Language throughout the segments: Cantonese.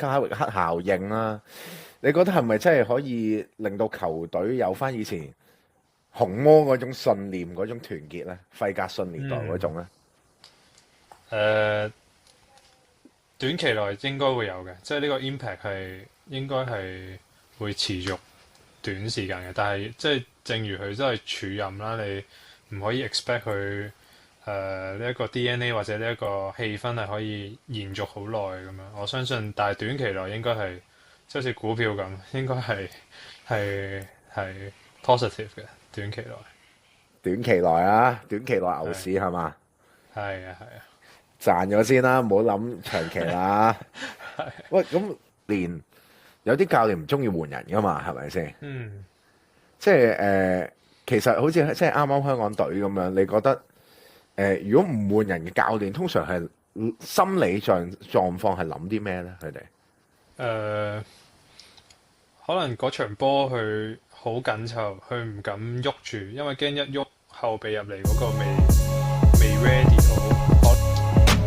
卡域克效應啦。你覺得係咪真係可以令到球隊有翻以前紅魔嗰種信念、嗰種團結咧？費格遜年代嗰種咧？誒、短期內應該會有嘅，即係呢個 impact 應該係會持續短時間嘅。但係即係正如佢真係署任啦，你唔可以 expect 佢呢一個 DNA 或者呢一個氣氛係可以延續好耐咁樣。我相信，但係短期內應該係即係好似股票咁，應該係 positive 嘅短期內。短期內啊，短期內牛市係嘛？係啊係啊。賺咗先啦，唔好諗長期啦。喂，咁連有啲教練唔中意換人噶嘛，係咪先？嗯。即係其實好似即係啱啱香港隊咁樣，你覺得如果唔換人嘅教練，通常係心理狀況係諗啲咩咧？佢哋誒、可能嗰場波佢好緊湊，佢唔敢喐住，因為驚一喐後備入嚟嗰個未 ready 好。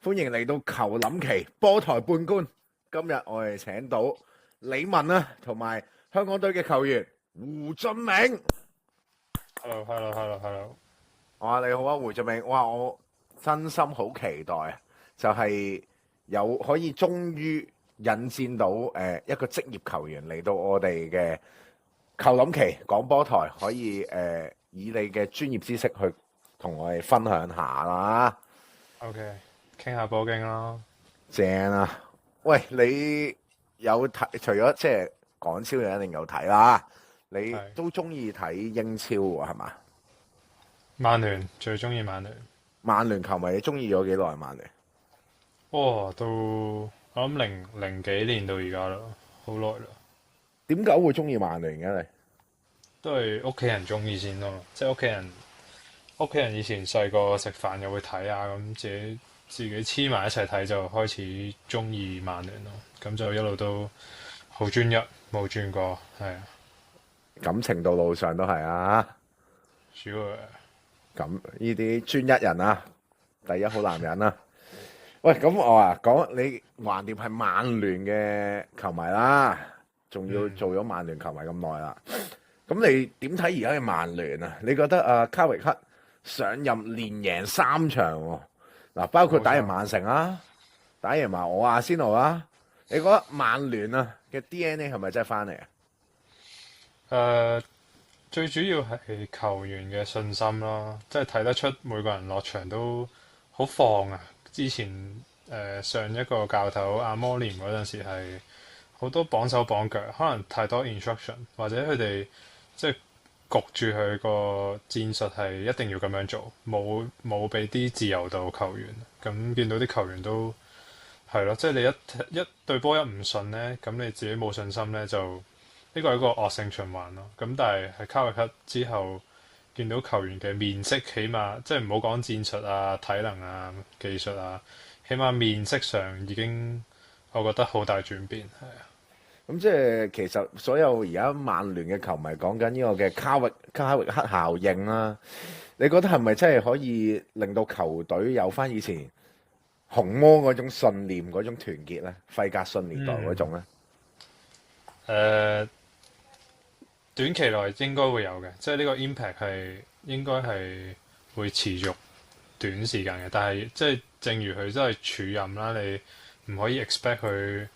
歡迎嚟到球林奇波台半觀。今日我哋請到李文啦，同埋香港隊嘅球員胡俊銘。Hello。哇，你好啊，胡俊銘。哇，我真心好期待啊！就係有可以終於引薦到一個職業球員嚟到我哋嘅球林奇廣播台，可以以你嘅專業知識去同我哋分享下啦。OK，傾下波經咯。正啊！喂，你有睇？除咗即係港超，你一定有睇啦。你係都中意睇英超喎，係嘛？曼聯最中意曼聯。曼聯球迷，你中意咗幾耐？曼聯哦，到我諗零幾年到而家啦，好耐啦。點解會中意曼聯嘅你？都係屋企人中意先咯，即係屋企人以前細個食飯又會睇啊，咁自己黐埋一齊睇就開始中意曼聯咯，咁就一路都好專一，冇轉過，係啊。感情道路上都係啊。Sure。咁呢啲專一人啊，第一好男人啊。喂，咁我講你橫掂係曼聯嘅球迷啦，仲要做咗曼聯球迷咁耐啦。咁你點睇而家嘅曼聯啊？你覺得卡域克上任連贏3場喎？嗱，包括打贏曼城啦，打贏埋我阿仙奴啦。你覺得曼聯啊嘅 DNA 係咪真係翻嚟啊？誒、最主要係球員嘅信心咯，即係睇得出每個人落場都好放啊。之前上一個教頭阿摩連嗰陣時係好多綁手綁腳，可能太多 instruction，或者佢哋即係焗住佢個戰術係一定要咁樣做，冇俾啲自由度球員。咁見到啲球員都係咯，即係你一對波一唔順呢，咁你自己冇信心呢，就呢個係一個惡性循環咯。咁但係喺卡域克之後，見到球員嘅面色，起碼即係唔好講戰術啊、體能啊、技術啊，起碼面色上已經我覺得好大轉變，係啊。咁即係其實所有而家曼聯嘅球迷講緊呢個嘅卡域克效應啦。你覺得係咪真係可以令到球隊有翻以前紅魔嗰種信念、嗰種團結咧？費格遜年代嗰種咧？誒、短期內應該會有嘅，即係呢個 impact 應該係會持續短時間嘅。但係即係正如佢真係署任啦，你唔可以 expect 佢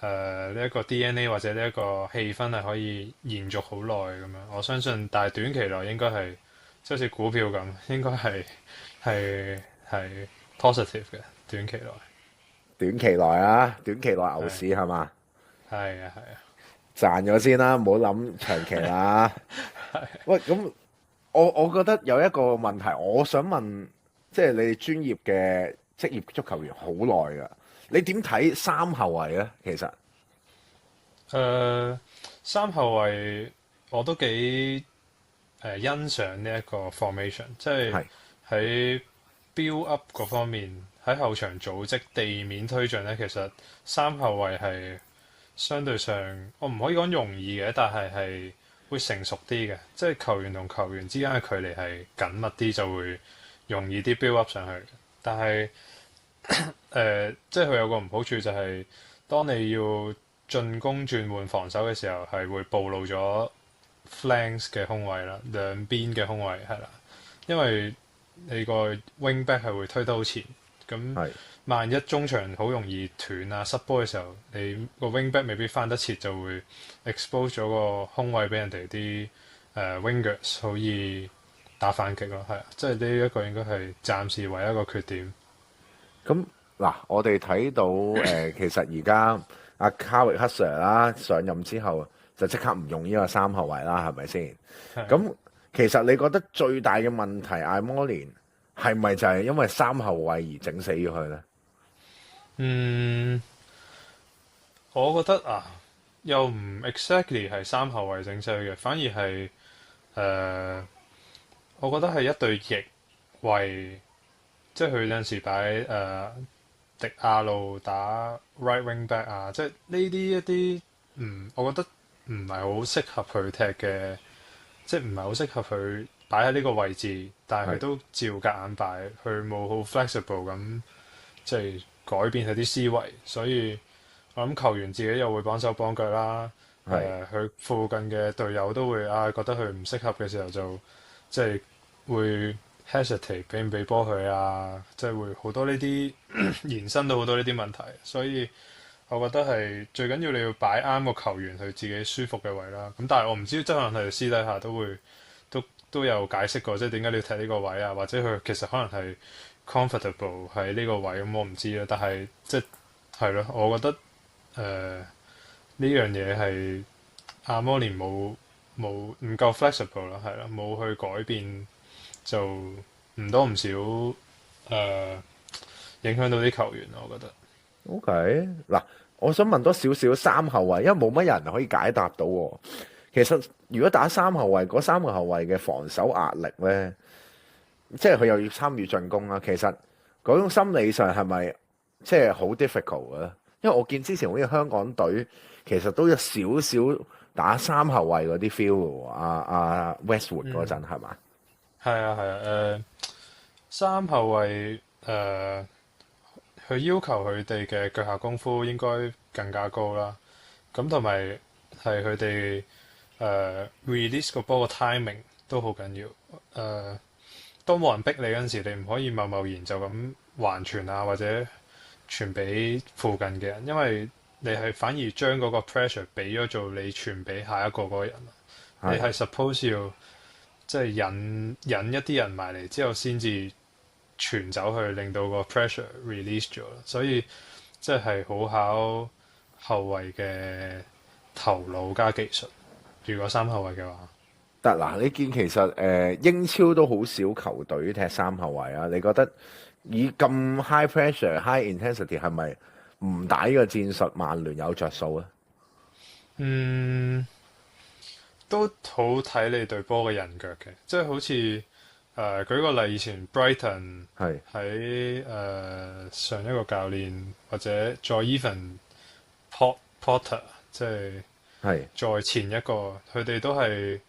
呢一個 DNA 或者呢一個氣氛係可以延續好耐咁樣。我相信，但係短期內應該係即係好似股票咁，應該係 positive 嘅短期內。短期內啊，短期內牛市係嘛？係啊。賺咗先啦，唔好諗長期啦。喂，咁我覺得有一個問題，我想問，即係你哋專業嘅職業足球員好耐噶，你點睇三後衞咧？其實三後衞我都幾欣賞呢一個 formation，即係係喺 build up 嗰方面喺後場組織地面推進咧，其實三後衞係相對上我唔可以講容易嘅，但係會成熟啲嘅，即係球員同球員之間嘅距離係緊密啲，就會容易啲 build up 上去。但係即係佢有個唔好處就係，當你要進攻轉換防守嘅時候，係會暴露咗 flanks 嘅空位啦，兩邊嘅空位係啦，因為你個 wing back 係會推得好前，咁係萬一中場好容易斷啊失波嘅時候，你個 wing back 未必翻得切，就會 expose 咗個空位俾人哋啲wingers 可以打反擊咯，係啊，即係呢一個應該係暫時唯一一個缺點。咁嗱，我哋睇到其實而家阿卡域克 Sir 啦上任之後就即刻唔用呢個三後衞啦，係咪先？咁其實你覺得最大嘅問題，艾摩連係咪就係因為三後衞而整死咗佢咧？嗯，我覺得啊，又唔 exactly 係三後衞整死佢嘅，反而係我覺得係一對翼位，即係佢有陣時擺迪亞路打 right wing back 啊，即係呢啲一啲我覺得唔係好適合佢踢嘅，即係唔係好適合佢擺喺呢個位置，但係佢都照夾硬擺，佢冇好 flexible 咁，即係改變佢啲思維，所以我諗球員自己又會幫手幫腳啦。佢附近嘅隊友都會覺得佢唔適合嘅時候就即係會 hesitate 俾唔俾波佢啊，即係會好多呢啲延伸到好多呢啲問題，所以我覺得係最緊要你要擺啱個球員佢自己舒服嘅位啦。咁但係我唔知，即係可能係私底下都有解釋過，即係點解你要踢呢個位啊？或者佢其實可能係 comfortable 喺呢個位，咁我唔知啦。但係即係咯，我覺得呢樣嘢係阿摩連冇唔夠 flexible 啦，係啦，冇去改變就唔多唔少影響到啲球員，我覺得。OK，嗱，我想問多少少三後衞，因為冇乜人可以解答到喎。其實如果打三後衞，嗰三個後衞嘅防守壓力咧，即係佢又要參與進攻啦。其實嗰種心理上係咪即係好 difficult 嘅咧？因為我見之前好似香港隊其實都有少少打三後衞嗰啲 feel 嘅喎。Westwood 嗰陣係嘛？係啊係啊，三後衞佢要求佢哋嘅腳下功夫應該更加高啦。咁同埋係佢哋release 個波嘅 timing 都好緊要。當冇人逼你嗰陣時，你唔可以貿貿然就咁還傳啊，或者傳俾附近嘅人，因為你係反而將嗰個 pressure 俾咗做你傳俾下一個嗰個人。你係 suppose 要即係引一啲人埋嚟之後，先至傳走去，令到個 pressure release 咗。所以即係好考後衞嘅頭腦加技術。如果三後衞嘅話，得嗱，你見其實英超都好少球隊踢三後衞啊。你覺得以咁 high pressure、high intensity 係咪唔打呢個戰術，曼聯有着數咧？都好睇你隊波嘅人腳嘅，即係好似舉個例，以前 Brighton 係喺上一個教練或者再 even Potter 即係再前一個，佢哋都係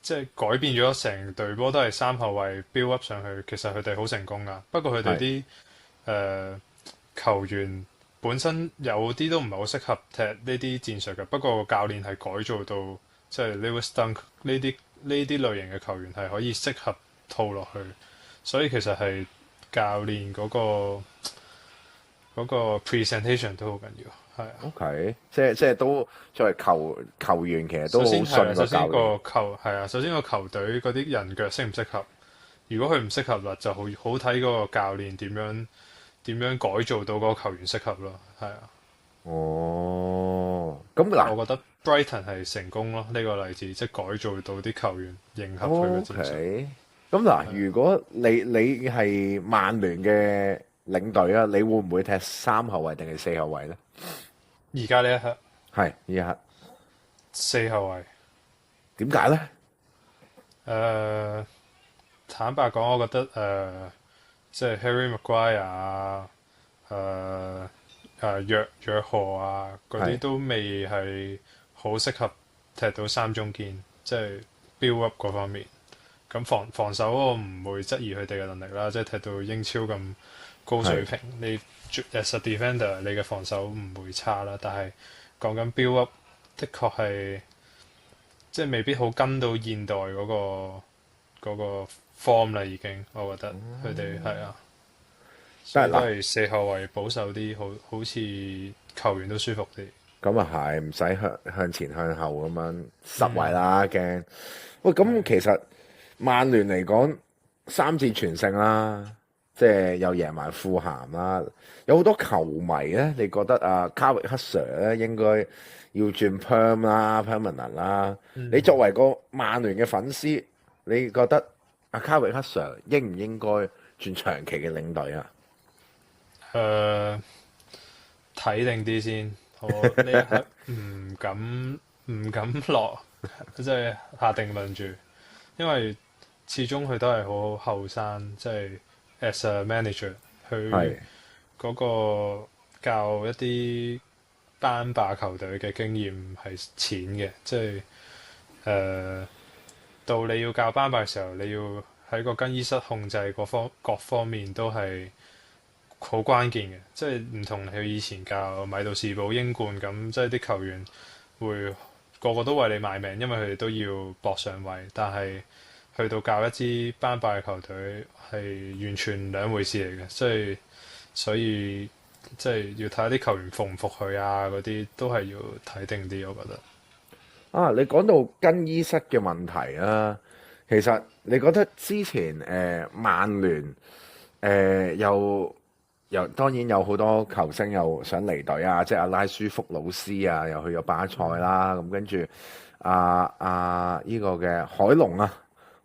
即係改變咗成隊波，都係三後衞 build up 上去。其實佢哋好成功噶，不過佢哋啲球員本身有啲都唔係好適合踢呢啲戰術嘅。不過教練係改造到。即係 Lewis Dunk 呢啲類型嘅球員係可以適合套落去，所以其實係教練嗰個 presentation 都好緊要，係啊。OK，即係都作為球員，其實都好信個教練。首先個球隊嗰啲人腳適唔適合？如果佢唔適合啦，就好睇嗰個教練點樣改造到嗰個球員適合咯，係啊。哦，咁嗱，我覺得 Brighton 係成功咯，呢個例子即係改造到啲球員迎合佢嘅戰術。OK，咁嗱，如果你係曼聯嘅領隊啊，你會唔會踢三後衞定係四後衞咧？而家呢一刻係呢一刻四後衞。點解咧？坦白講，我覺得即係 Harry Maguire 啊，約翰啊嗰啲係都未係好適合踢到三中堅，即係 build up 嗰方面。咁防守我唔會質疑佢哋嘅能力啦，即係踢到英超咁高水平，你 as a defender 你嘅防守唔會差啦。但係講緊 build up，的確係即係未必好跟到現代嗰個 form 啦，已經我覺得佢哋係啊，所以都但係嗱，係四後衞保守啲，好似球員都舒服啲。咁啊係唔使向前向後咁樣失位啦，驚。喂，咁其實曼聯嚟講3戰全勝啦，即係又贏埋富咸啦，有好多球迷咧，你覺得啊卡域克 Sir 咧應該要轉 perm 啦 permanent 啦？你作為個曼聯嘅粉絲，你覺得阿卡域克 Sir 應唔應該轉長期嘅領隊啊？誒睇定啲先，我呢一刻唔敢落，即係下定論住，因為始終佢都係好後生，即係 as a manager，佢係嗰個教一啲班霸球隊嘅經驗係淺嘅，即係到你要教班霸嘅時候，你要喺個更衣室控制各方面都係好關鍵嘅，即係唔同佢以前教米杜士堡英冠咁，即係啲球員會個個都為你賣命，因為佢哋都要搏上位。但係去到教一支班霸嘅球隊係完全兩回事嚟嘅，所以即係要睇下啲球員服唔服佢啊，嗰啲都係要睇定啲，我覺得。啊，你講到更衣室嘅問題啊，其實你覺得之前曼聯又當然有好多球星又想離隊啊，即係阿拉舒福老師啊，又去咗巴塞啦，咁跟住呢個嘅海龍啊，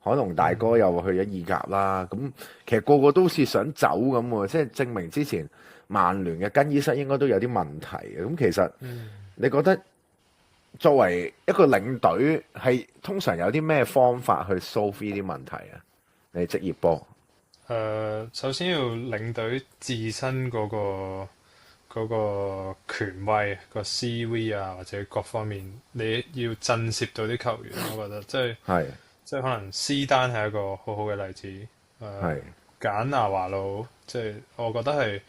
海龍大哥又去咗意甲啦，咁其實個個都好似想走咁喎，即係證明之前曼聯嘅更衣室應該都有啲問題嘅。咁其實你覺得作為一個領隊係通常有啲咩方法去 solve 呢啲問題啊？你職業波首先要領隊自身嗰個權威個 CV 啊，或者各方面，你要震懾到啲球員，我覺得係即係可能斯丹係一個好好嘅例子。係簡拿華路，即係我覺得係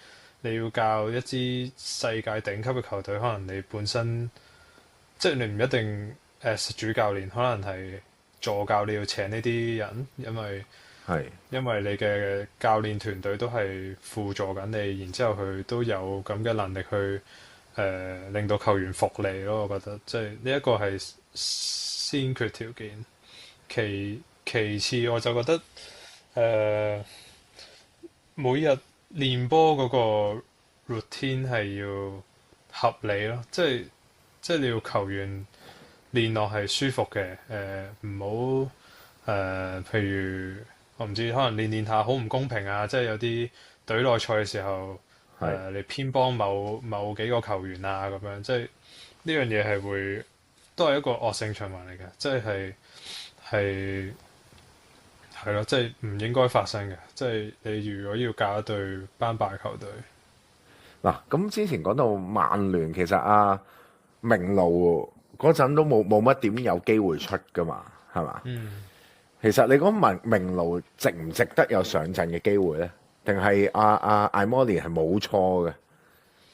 你要教一支世界頂級嘅球隊，可能你本身即係你唔一定 as 主教練，可能係助教你要請呢啲人，係因為你嘅教練團隊都係輔助緊你，然之後佢都有咁嘅能力去令到球員服你咯。我覺得即係呢一個係先決條件。其次我就覺得每日練波嗰個 routine 係要合理咯，即係你要球員練落係舒服嘅，唔好譬如我唔知，可能練練下好唔公平啊，即係有啲隊內賽嘅時候，係你偏幫某幾個球員啊咁樣，即係呢樣嘢係會都係一個惡性循環嚟嘅，即係咯，即係唔應該發生嘅。即係你如果要教一隊班霸球隊，嗱。咁之前講到曼聯，其實明路嗰陣都冇乜點有機會出噶嘛，係嘛？其實你講明路值唔值得有上陣嘅機會咧？定係艾摩連係冇錯嘅？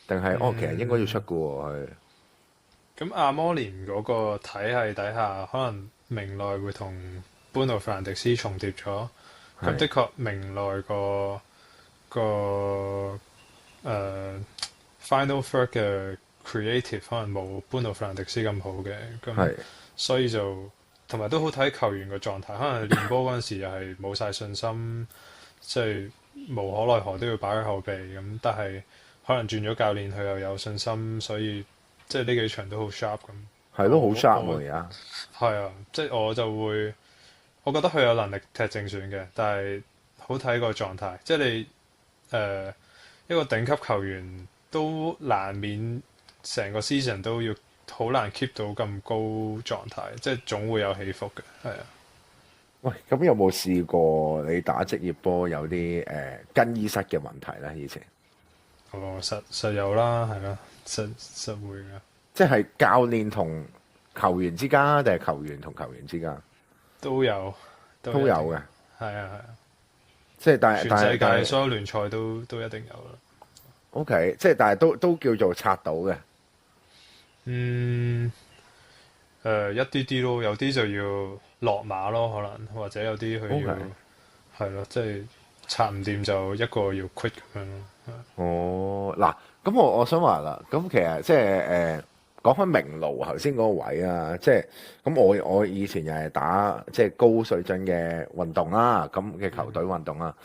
定係其實應該要出嘅喎佢。咁阿摩連嗰個體系底下，可能明內會同班奴費蘭迪斯重疊咗。咁的確明內個Final Third 嘅 creative 可能冇班奴費蘭迪斯咁好嘅，咁所以就同埋都好睇球員嘅狀態。可能練波嗰陣時又係冇晒信心，即係無可奈何都要擺喺後備咁。但係可能轉咗教練，佢又有信心，所以即係呢幾場都好 sharp 咁。係咯，好 sharp 喎而家。係啊，即係我覺得佢有能力踢正選嘅，但係好睇個狀態。即係你一個頂級球員都難免成個 season 都要好難 keep 到咁高狀態，即係總會有起伏嘅，係啊。喂，咁有冇試過你打職業波有啲更衣室嘅問題咧？以前哦，實有啦，係啦，實會㗎，即係教練同球員之間，定係球員同球員之間都有，都一定有，都有嘅。係啊係啊，即係但係全世界但係但係所有聯賽都一定有啦。OK，即係但係都叫做刷到嘅。嗯，一啲啲咯，有啲就要落馬咯，可能或者有啲佢要 OK，係咯，即係拆唔掂就一個要 quit 咁樣咯。哦，嗱，咁我想話啦，咁其實即係講開名爐頭先嗰個位啊，即係咁我以前又係打即係高水準嘅運動啦，咁嘅球隊運動啦，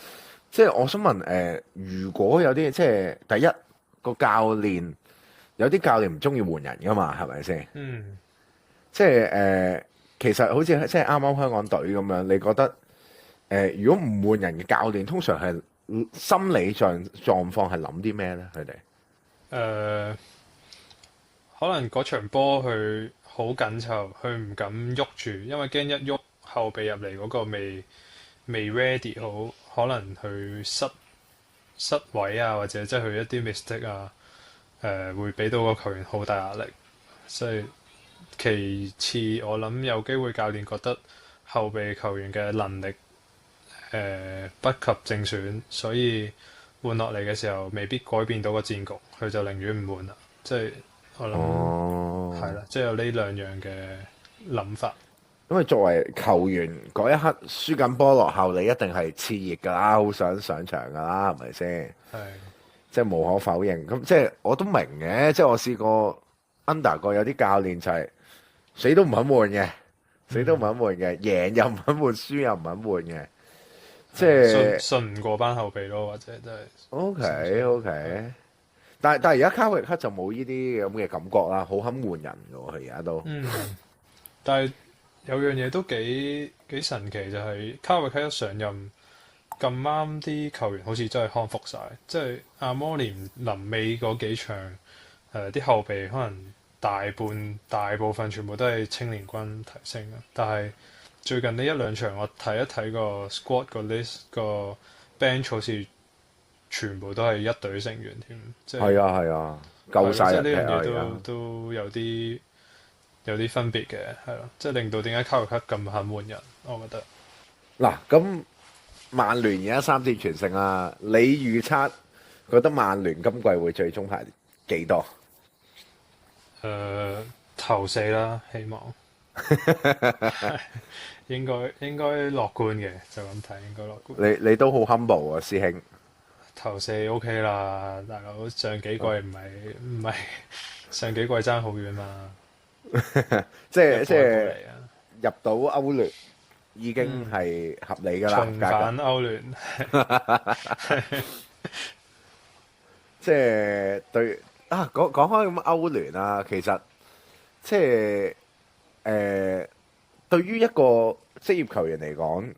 即係我想問如果有啲即係第一個教練有啲教練唔中意換人噶嘛，係咪先？嗯。即係其實好似即係啱啱香港隊咁樣，你覺得如果唔換人嘅教練，通常係心理狀況係諗啲咩咧？佢哋誒、可能嗰場波佢好緊湊，佢唔敢喐住，因為驚一喐後備入嚟嗰個未 ready 好，可能佢失位啊，或者即係佢一啲 mistake 啊，會俾到個球員好大壓力。所以其次，我諗有機會教練覺得後備球員嘅能力不及正選，所以換落嚟嘅時候未必改變到個戰局，佢就寧願唔換啦。即係我諗係哦，啦，即係有呢兩樣嘅諗法。因為作為球員嗰一刻輸緊波落後，你一定係熾熱㗎啦，好想上場㗎啦，係咪先？係即係無可否認。咁即係我都明嘅，即係我試過 under 過有啲教練就係死都唔肯換嘅，死都唔肯換嘅，贏又唔肯換，輸又唔肯換嘅。即係信唔過班後備咯，或者真係信唔 OK 信？係 OK，但係而家卡域克就冇呢啲咁嘅感覺啦，好肯換人㗎喎，佢而家都但係有樣嘢都幾神奇，就係卡域克一上任咁啱啲球員好似真係康復晒，即係阿摩連臨尾嗰幾場啲後備可能大部分全部都係青年軍提升啊，但係最近呢一兩場我睇一睇個 squad 個 list 個 bench 好似全部都係一隊成員添，即係係啊係啊，係咯，夠晒即係人踢啊而呢樣嘢家。都有啲分別嘅，係咯，即係令到點解卡域克咁肯換人，我覺得。嗱，咁曼聯而家3戰全勝啦，你預測覺得曼聯今季會最終排幾多？頭四啦，希望應該樂觀嘅，就咁睇應該樂觀。你都好 humble 啊，師兄。頭四 OK 啦，大佬上幾季唔係上幾季爭好遠嘛，一步一步即係嚟啊。入到歐聯已經係合理㗎啦，重格格。返歐聯，即係對啊，講開咁歐聯啊，其實即係對於一個職業球員嚟講，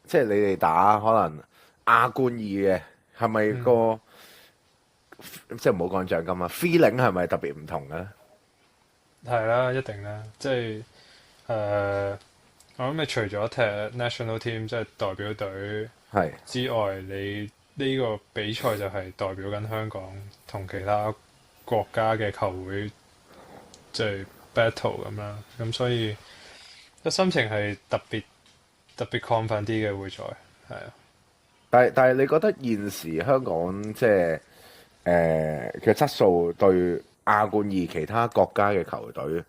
即係你哋打可能亞冠二嘅，係咪個即係唔好講獎金啊，feeling 係咪特別唔同嘅咧？係啦，一定啦，即係我諗你除咗踢 national team 即係代表隊係之外，你呢個比賽就係代表緊香港同其他國家嘅球會即係 battle 咁啦，咁所以個心情係特別亢奮啲嘅會賽，係啊。但係你覺得現時香港即係嘅質素對亞冠二其他國家嘅球隊，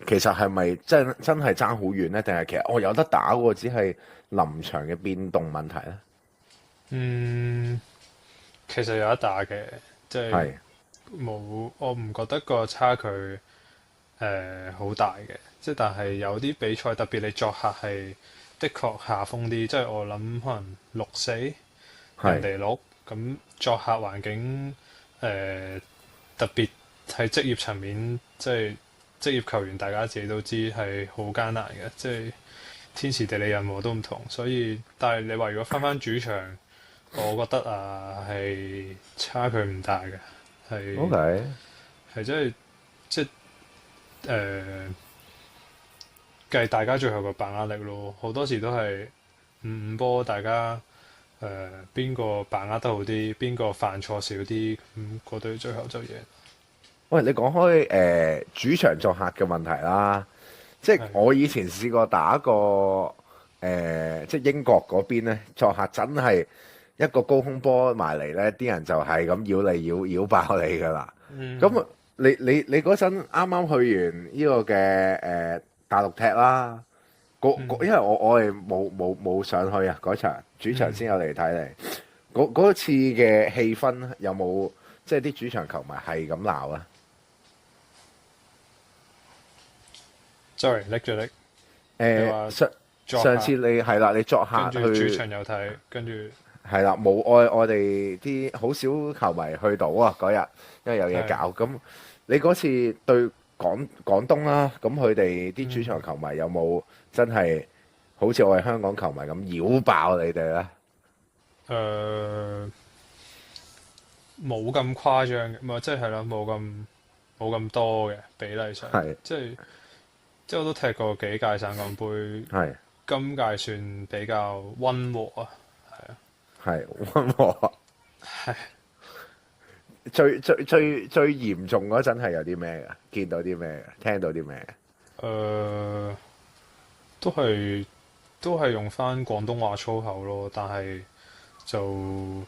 其實係咪真係爭好遠呢？定係其實我有得打喎，只係臨場嘅變動問題呢？嗯，其實有得打嘅，即係係我唔覺得個差距好大嘅，即係但係有啲比賽特別你作客係的確下風啲，即係我諗可能6-4人哋6咁作客環境特別喺職業層面，即係職業球員大家自己都知係好艱難嘅，即係天時地利人和都唔同，所以但係你話如果翻主場，我覺得係差距唔大嘅，係 OK 係即係誒計大家最後個把握力咯。好多時都係5-5波，大家邊個把握得好啲，邊個犯錯少啲，咁嗰隊最後就贏。喂，你講開主場作客嘅問題啦，即係係我以前試過打過即係英國嗰邊咧，作客真係一個高空波埋嚟咧，啲人就係咁擾你擾爆你噶啦。咁你嗰陣啱啱去完呢個嘅大陸踢啦，因為我係冇上去啊嗰場，主場先有嚟睇你。嗰次嘅氣氛有冇即係啲主場球迷係咁鬧啊？ sorry，拎咗拎。你話上作客上次你係啦，你作客跟住主去場有睇，跟住係啦，冇我哋啲好少球迷去到啊嗰日，因為有嘢搞。咁你嗰次對廣東啦，咁佢哋啲主場球迷有冇真係好似我哋香港球迷咁擾爆你哋咧？冇咁誇張嘅，唔係即係咯，冇咁多嘅比例上，係即係我都踢過幾屆省港盃，係今屆算比較溫和啊，係溫和。係最嚴重嗰陣係有啲咩㗎？見到啲咩㗎？聽到啲咩㗎？都係用翻廣東話粗口咯，但係就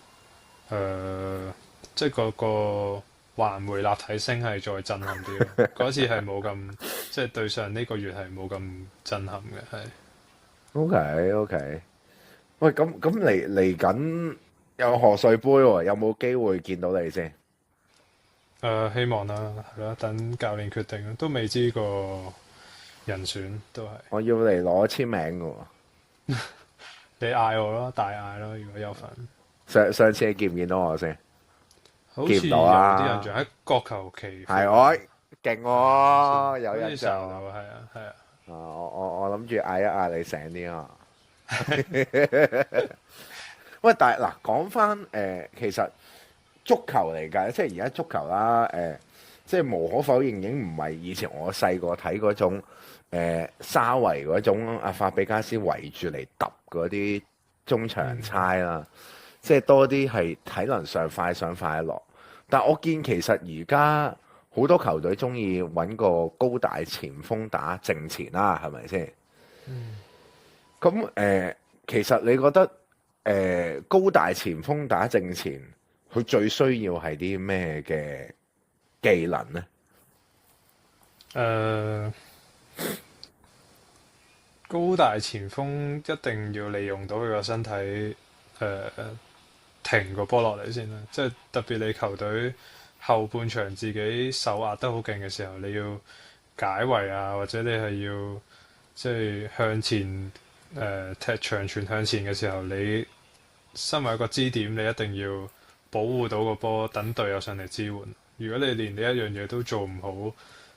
即係個環迴立體聲係再震撼啲咯。嗰次係冇咁，即係對上呢個月係冇咁震撼嘅，係。OK，喂，咁嚟緊有賀歲杯喎，有冇機會見到你先？希望啦，係啦，等教練決定，都未知個人選都係。我要嚟攞簽名嘅喎。你嗌我咯，大嗌咯，如果有份。上次你見唔見到我先？好似有見唔到啊啲印象喺國球旗係我勁喎，有好似印象。係啊。我諗住嗌一嗌你醒啲啊！喂，但係嗱，講翻其實足球嚟㗎，即係而家足球啦，即係無可否認已經唔係以前我細個睇嗰種沙維嗰種阿法比加斯圍住嚟揼嗰啲中場差啦，即係多啲係體能上快上快落。但我見其實而家好多球隊中意揾個高大前鋒打正前啦，係咪先？咁其實你覺得高大前鋒打正前，佢最需要係啲咩嘅技能呢？高大前鋒一定要利用到佢個身體，停個波落嚟先啦。即係特別你球隊後半場自己手壓得好勁嘅時候，你要解圍啊，或者你係要即係向前踢長傳向前嘅時候，你身為一個支點，你一定要保護到個波，等隊友上嚟支援。如果你連呢一樣嘢都做唔好，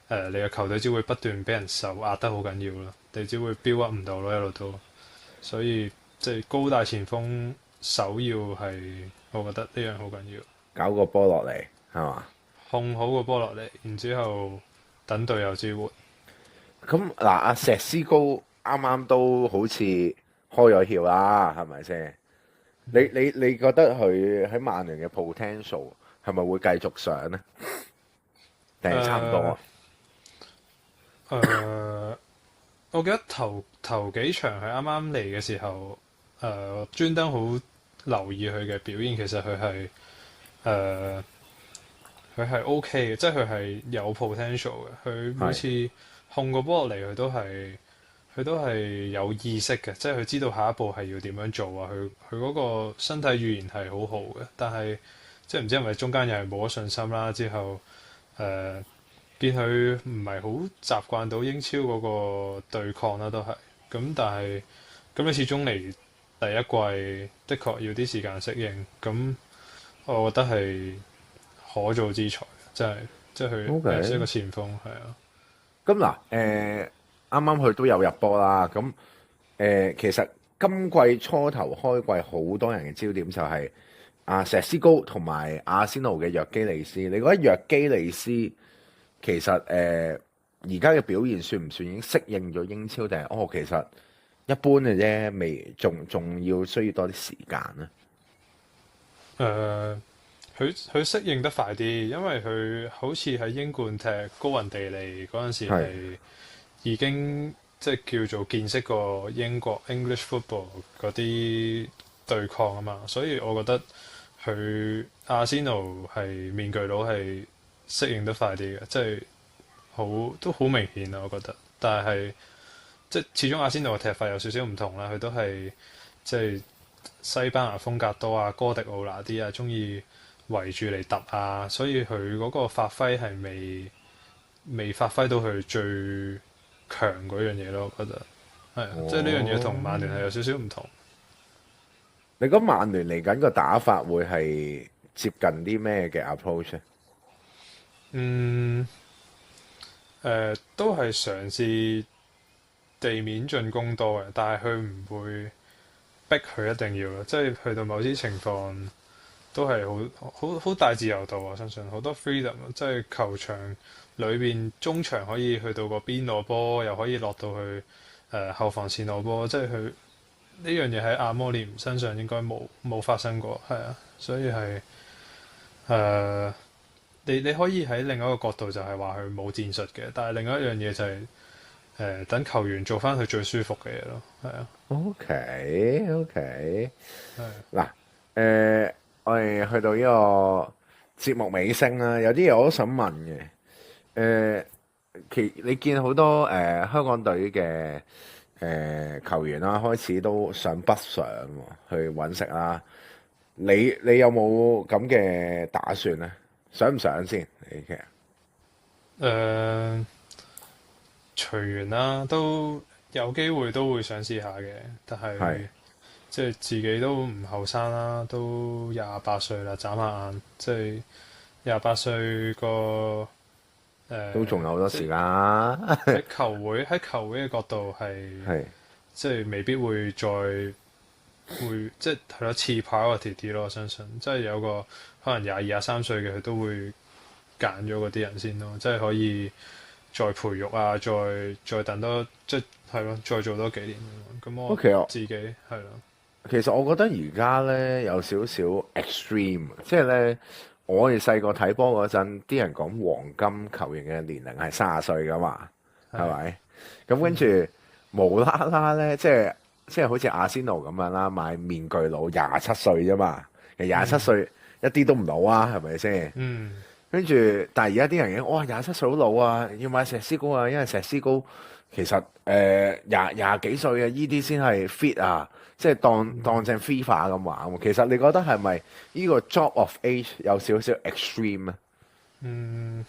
你嘅球隊只會不斷俾人受壓得好緊要咯，你只會 build up 唔到咯，一路都。所以即係高大前鋒首要係，我覺得呢樣好緊要。搞個波落嚟係嘛？控好個波落嚟，然之後等隊友支援。咁嗱，阿石斯高啱啱都好似開咗竅啦，係咪先？你覺得佢喺曼聯嘅 potential 係咪會繼續上呢？定係差唔多啊？我記得頭幾場佢啱啱嚟嘅時候，專登好留意佢嘅表現。其實佢係 OK 嘅，即係佢係有 potential 嘅。佢每次控個波落嚟，佢都係有意識嘅，即係佢知道下一步係要點樣做啊。佢嗰個身體語言係好好嘅，但係即係唔知係咪中間又係冇咗信心啦。之後變佢唔係好習慣到英超嗰個對抗啦，都係咁。但係咁你始終嚟第一季，的確要啲時間適應。咁我覺得係可造之材，即係佢係一個前鋒，係啊。咁嗱，啱啱佢都有入波啦。咁其實今季初頭開季好多人嘅焦點就係阿石斯高同埋阿仙奴嘅約基利斯。你覺得約基利斯其實而家嘅表現算唔算已經適應咗英超，定係其實一般嘅啫，未仲要需要多啲時間咧？誒，佢適應得快啲，因為佢好似喺英冠踢高雲地利嗰陣時係係已經即係叫做見識過英國 English football 嗰啲對抗啊嘛，所以我覺得佢阿仙奴係面具佬係適應得快啲嘅，即係都好明顯啊，我覺得。但係即係始終阿仙奴嘅踢法有少少唔同啦，佢都係即係西班牙風格多啊，哥迪奧拿啲啊，中意圍住嚟揼啊，所以佢嗰個發揮係未發揮到佢最強嗰樣嘢咯，我覺得係啊，即係呢樣嘢同曼聯係有少少唔同。你覺得曼聯嚟緊個打法會係接近啲咩嘅 approach 咧？嗯，都係嘗試地面進攻多嘅，但係佢唔會逼佢一定要咯，即係去到某啲情況都係好大自由度啊！我相信好多 freedom，即係球場裏邊中場可以去到個邊攞波，又可以落到去後防線攞波，即係佢呢樣嘢喺阿摩連身上應該冇發生過，係啊，所以係你可以喺另一個角度就係話佢冇戰術嘅，但係另一樣嘢就係、等球員做翻佢最舒服嘅嘢咯，係啊，OK OK，係嗱，我哋去到呢個節目尾聲啦，有啲嘢我都想問嘅。你見好多香港隊嘅球員啦，開始都上北上喎去揾食啦。你有冇咁嘅打算咧？想唔想先？你其實誒隨緣啦，都有機會都會想試下嘅，但係係即係自己都唔後生啦，都28歲啦，眨下眼即係28歲個都仲有好多即係時間。喺球會嘅角度係係即係未必會再會即係係咯次 priority 啲咯，我相信即係有個可能22、23歲嘅佢都會揀咗嗰啲人先咯，即係可以再培育啊，再等多即係係咯，再做多幾年咁我 OK，自己係咯，其實我覺得而家咧有少少 extreme，即係咧我哋細個睇波嗰陣，啲人講黃金球員嘅年齡係30歲噶嘛，係係咪？咁跟住無啦啦咧，即係好似阿仙奴咁樣啦，買面具佬27歲啫嘛，其實27歲一啲都唔老啊，係咪先？嗯跟住，但係而家啲人哇27歲好老啊，要買石獅高啊，因為石獅高其實廿幾歲嘅依啲先係 fit 啊，即係當正 FIFA 咁玩喎。其實你覺得係咪呢個 drop of age 有少少 extreme 啊？嗯，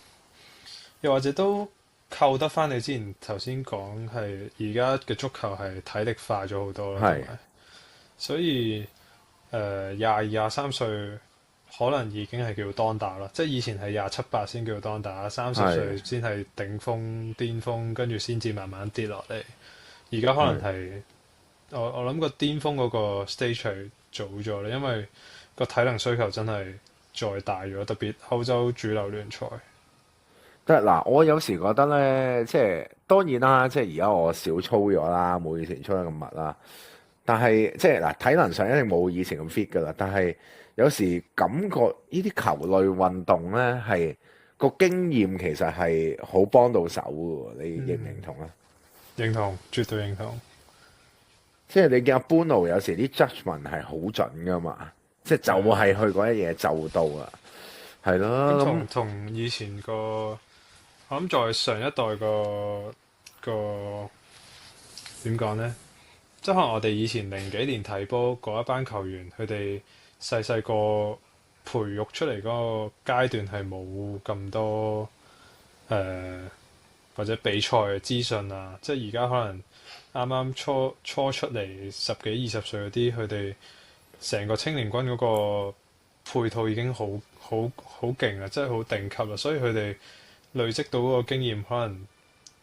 又或者都扣得翻你之前頭先講係而家嘅足球係體力化咗好多啦，同係埋所以22、23歲可能已經係叫當打啦，即係以前係27、8先叫當打，30歲先係頂峰巔峰，跟住先至慢慢跌落嚟。而家可能係我諗個巔峰嗰個 stage 係早咗啦，因為個體能需求真係再大咗，特別歐洲主流聯賽。但係嗱，我有時覺得咧，即係當然啦，即係而家我少操咗啦，冇以前操得咁密啦。但係即係嗱，體能上一定冇以前咁 fit 噶啦。但係有時感覺呢啲球類運動咧，係個經驗其實係好幫到手嘅喎。你認唔認同啊？認同，絕對認同。即係你見阿般奴有時啲 judgement 係好準噶嘛，即係就係去嗰一嘢就到啦，係咯。咁同以前個，我諗在上一代個點講呢？即係可能我哋以前零幾年睇波嗰一班球員，佢哋細細個培育出嚟嗰個階段係冇咁多或者比賽嘅資訊啊，即係而家可能啱啱初出嚟十幾20歲嗰啲，佢哋成個青年軍嗰個配套已經好勁啦，即係好頂級啦，所以佢哋累積到嗰個經驗，可能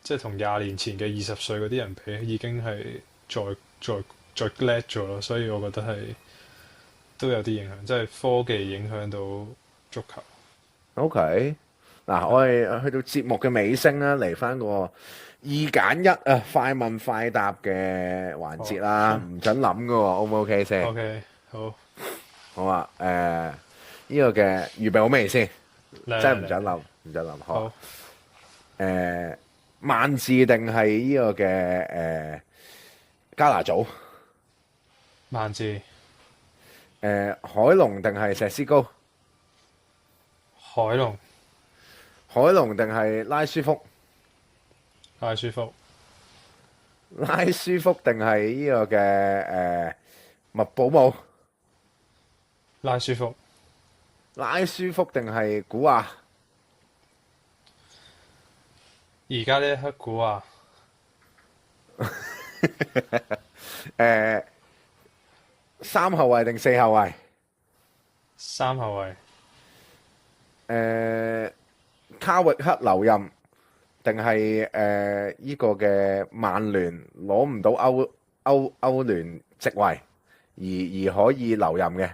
即係同20年前嘅20歲嗰啲人比，已經係再叻咗咯，所以我覺得係都有啲影響，即係科技影響到足球。OK，嗱，我哋去到節目嘅尾聲啦，嚟翻個2揀1啊，快問快答嘅環節啦，唔準諗噶喎，O 唔 OK 先？ OK，好，好啊，呢個嘅預備好未先？嚟真係唔準嚟諗，唔準諗。好好，萬字定係呢個嘅加拿祖？萬字，海龍定係石獅高？海龍，海龍定係拉舒福？拉舒福，拉舒福定係呢個嘅麥寶姆？拉舒福，拉舒福定係古亞？而家呢一刻估啊，誒三後衞定四後衞？三後衞，卡域克留任定係呢個嘅曼聯攞唔到歐聯席位而可以留任嘅？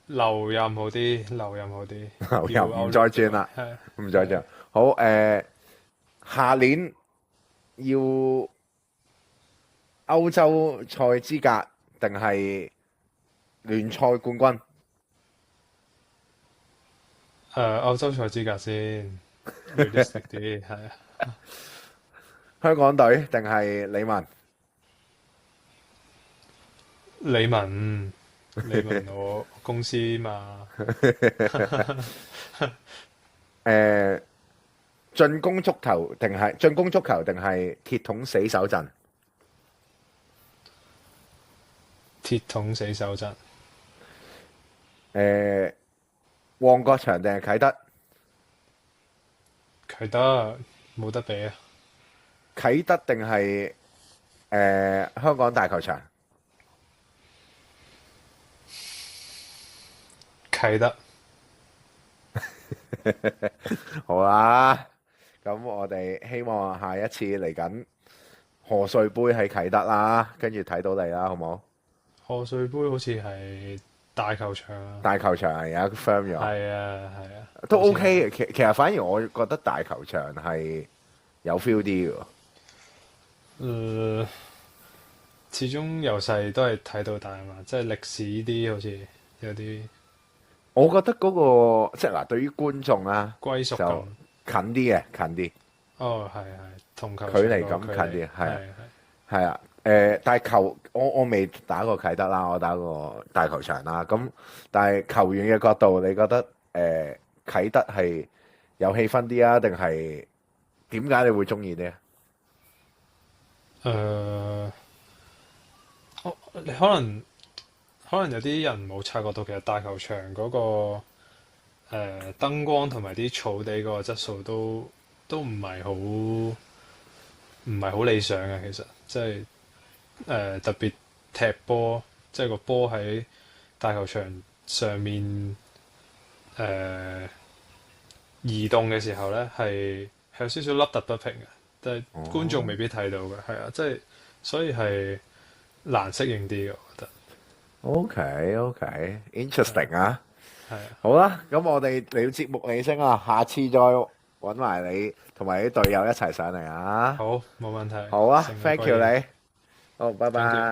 留任好啲，留任好啲，留任要唔再轉啦，係唔再轉。好下年要歐洲賽資格定係聯賽冠軍？歐洲賽資格先，realistic 啲，係啊，香港隊定係李文？李文，李文我公司嘛，進攻足球定係鐵桶死守陣？鐵桶死守陣，旺角場定係啟德？佢得冇得比啊！啟德定係香港大球場？啟德，好啦，咁我哋希望下一次嚟緊賀歲杯喺啟德啦，跟住睇到你啦，好冇？賀歲杯好似係大球場啊，大球場而家 firm 咗，係啊係啊，都好似 OK 嘅。其實反而我覺得大球場係有 feel 啲嘅。始終由細都係睇到大啊嘛，即係歷史呢啲好似有啲我覺得嗰個即係嗱，對於觀眾啦，歸屬就感。近啲嘅，近啲，哦，係係，同球距離場個感近啲，係係係啊。但係我未打過啟德啦，我打過大球場啦。咁但係球員嘅角度，你覺得啟德係有氣氛啲啊，定係點解你會中意啲啊？你可能有啲人冇察覺到，其實大球場嗰個燈光同埋啲草地嗰個質素都唔係好理想嘅，其實即係特別踢波，即係個波喺大球場上面移動嘅時候咧，係有少少凹凸不平嘅，但係觀眾未必睇到嘅，係啊，即係所以係難適應啲嘅，我覺得。OK，interesting 啊！係啊，好啦，咁我哋嚟到節目尾聲啊，下次再揾埋你同埋啲隊友一齊上嚟啊！好，冇問題。好啊成日，thank 歸 you 零你，好，拜 Thank you 拜。